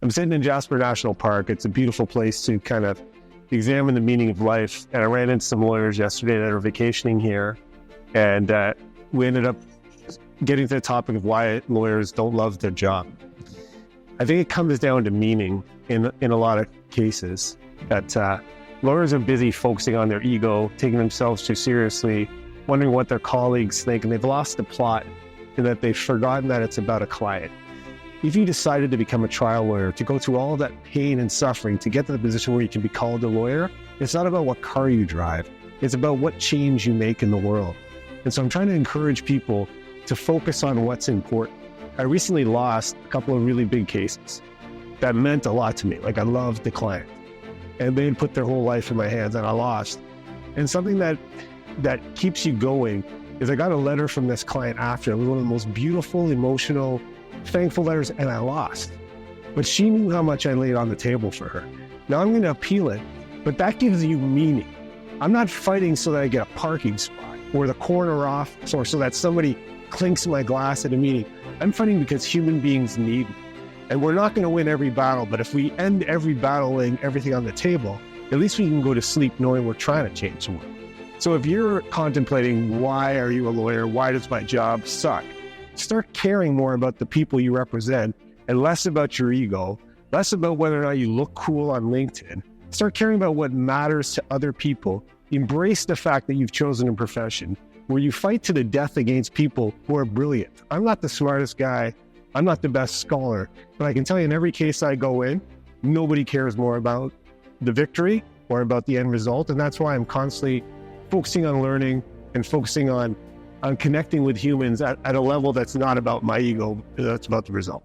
I'm sitting in Jasper National Park. It's a beautiful place to kind of examine the meaning of life. And I ran into some lawyers yesterday that are vacationing here. And we ended up getting to the topic of why lawyers don't love their job. I think it comes down to meaning in a lot of cases, that lawyers are busy focusing on their ego, taking themselves too seriously, wondering what their colleagues think, and they've lost the plot in that they've forgotten that it's about a client. If you decided to become a trial lawyer, to go through all of that pain and suffering to get to the position where you can be called a lawyer, it's not about what car you drive. It's about what change you make in the world. And so I'm trying to encourage people to focus on what's important. I recently lost a couple of really big cases that meant a lot to me. Like, I loved the client and they had put their whole life in my hands and I lost. And something that keeps you going is I got a letter from this client after. It was one of the most beautiful, emotional, thankful letters, and I lost. But she knew how much I laid on the table for her. Now I'm going to appeal it, but that gives you meaning. I'm not fighting so that I get a parking spot or the corner off or so that somebody clinks my glass at a meeting. I'm fighting because human beings need me. And we're not going to win every battle, but if we end every battle laying everything on the table, at least we can go to sleep knowing we're trying to change the world. So if you're contemplating, why are you a lawyer? Why does my job suck? Start caring more about the people you represent and less about your ego, less about whether or not you look cool on LinkedIn. Start caring about what matters to other people. Embrace the fact that you've chosen a profession where you fight to the death against people who are brilliant. I'm not the smartest guy. I'm not the best scholar, but I can tell you in every case I go in, nobody cares more about the victory or about the end result. And that's why I'm constantly focusing on learning and focusing on connecting with humans at a level that's not about my ego, that's about the result.